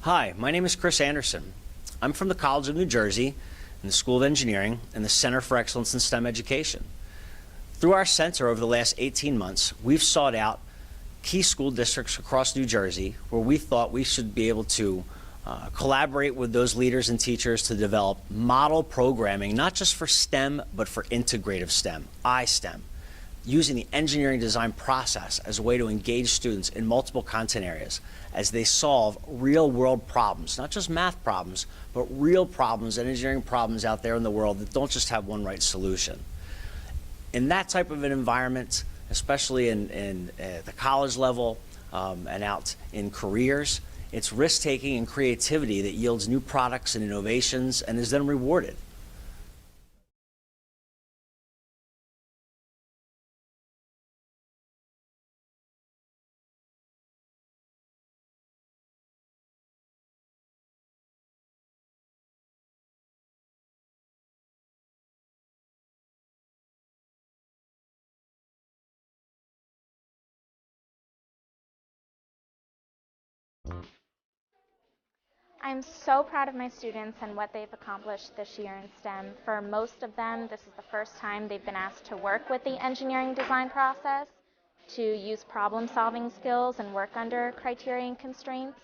Hi, my name is Chris Anderson. I'm from the College of New Jersey in the School of Engineering and the Center for Excellence in STEM Education. Through our center over the last 18 months, we've sought out key school districts across New Jersey where we thought we should be able to collaborate with those leaders and teachers to develop model programming, not just for STEM, but for integrative STEM, iSTEM, using the engineering design process as a way to engage students in multiple content areas as they solve real-world problems, not just math problems, but real problems and engineering problems out there in the world that don't just have one right solution. In that type of an environment, especially in the college level and out in careers, it's risk-taking and creativity that yields new products and innovations and is then rewarded. I'm so proud of my students and what they've accomplished this year in STEM. For most of them, this is the first time they've been asked to work with the engineering design process, to use problem-solving skills and work under criteria and constraints.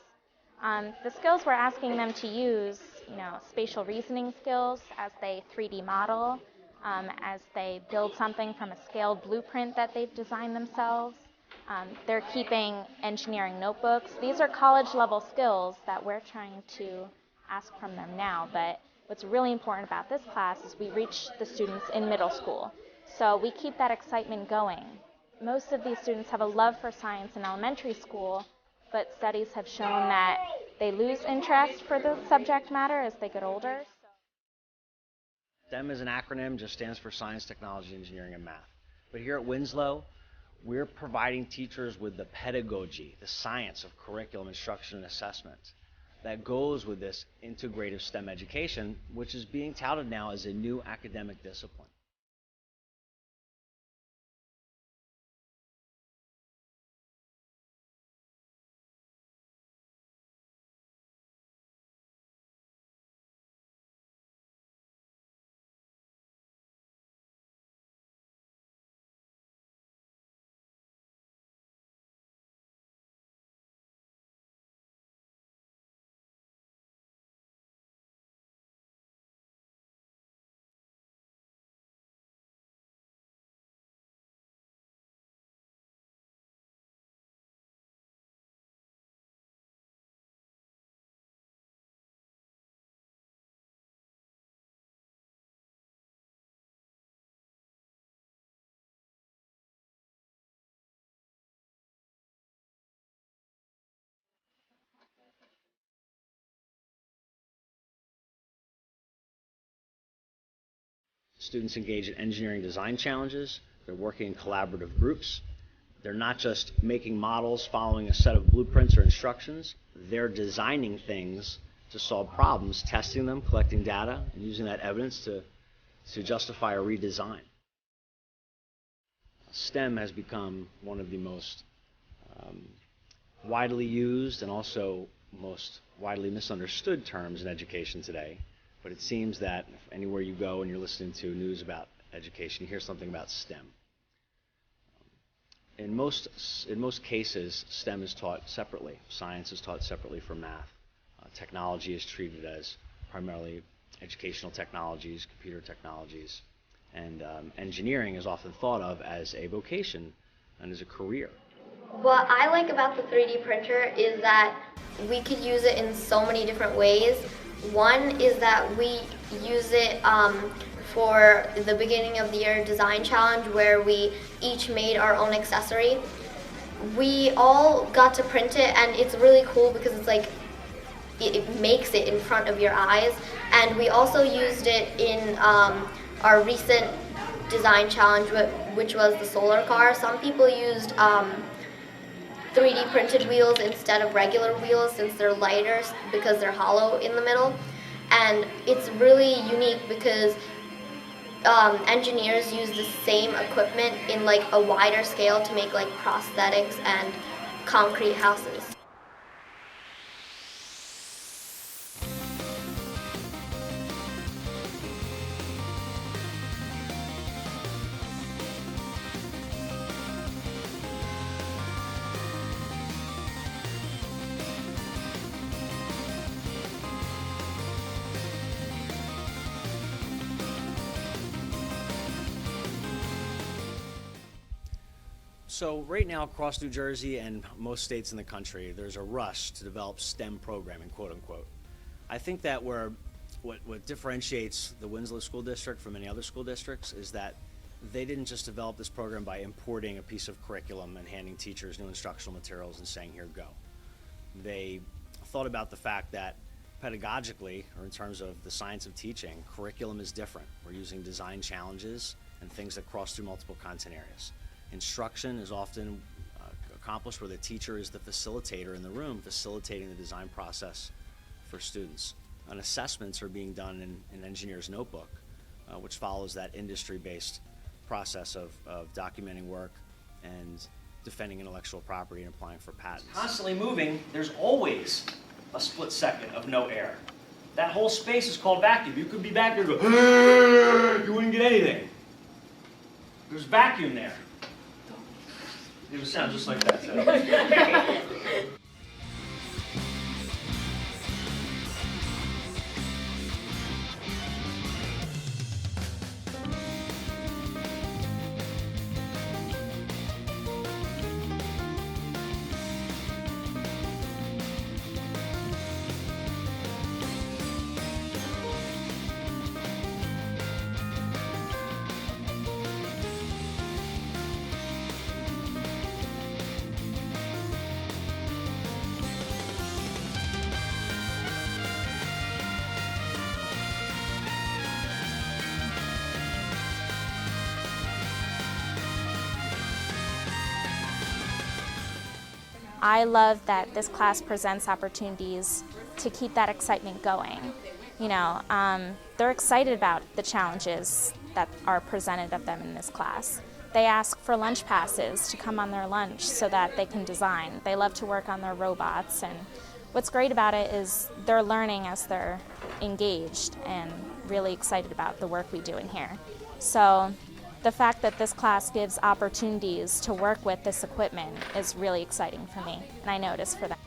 The skills we're asking them to use, spatial reasoning skills as they 3D model, as they build something from a scaled blueprint that they've designed themselves. They're keeping engineering notebooks. These are college-level skills that we're trying to ask from them now, but what's really important about this class is we reach the students in middle school. So we keep that excitement going. Most of these students have a love for science in elementary school, but studies have shown that they lose interest for the subject matter as they get older. STEM as an acronym just stands for Science, Technology, Engineering, and Math. But here at Winslow, we're providing teachers with the pedagogy, the science of curriculum, instruction, and assessment that goes with this integrative STEM education, which is being touted now as a new academic discipline. Students engage in engineering design challenges. They're working in collaborative groups. They're not just making models following a set of blueprints or instructions. They're designing things to solve problems, testing them, collecting data, and using that evidence to justify a redesign. STEM has become one of the most widely used and also most widely misunderstood terms in education today. But it seems that anywhere you go and you're listening to news about education, you hear something about STEM. In most cases, STEM is taught separately. Science is taught separately from math. Technology is treated as primarily educational technologies, computer technologies, and engineering is often thought of as a vocation and as a career. What I like about the 3D printer is that we could use it in so many different ways. One is that we use it for the beginning of the year design challenge where we each made our own accessory. We all got to print it and it's really cool because it's like it makes it in front of your eyes. And we also used it in our recent design challenge, which was the solar car. Some people used 3D printed wheels instead of regular wheels since they're lighter because they're hollow in the middle. And it's really unique because engineers use the same equipment in like a wider scale to make like prosthetics and concrete houses. So right now across New Jersey and most states in the country, there's a rush to develop STEM programming, quote unquote. I think that what differentiates the Winslow School District from many other school districts is that they didn't just develop this program by importing a piece of curriculum and handing teachers new instructional materials and saying, here, go. They thought about the fact that pedagogically, or in terms of the science of teaching, curriculum is different. We're using design challenges and things that cross through multiple content areas. Instruction is often accomplished where the teacher is the facilitator in the room, facilitating the design process for students. And assessments are being done in an engineer's notebook, which follows that industry-based process of documenting work and defending intellectual property and applying for patents. Constantly moving, there's always a split second of no air. That whole space is called vacuum. You could be back there and go, you wouldn't get anything. There's vacuum there. It would sound just like that, too. I love that this class presents opportunities to keep that excitement going. They're excited about the challenges that are presented of them in this class. They ask for lunch passes to come on their lunch so that they can design. They love to work on their robots, and what's great about it is they're learning as they're engaged and really excited about the work we do in here. So the fact that this class gives opportunities to work with this equipment is really exciting for me, and I know it is for them.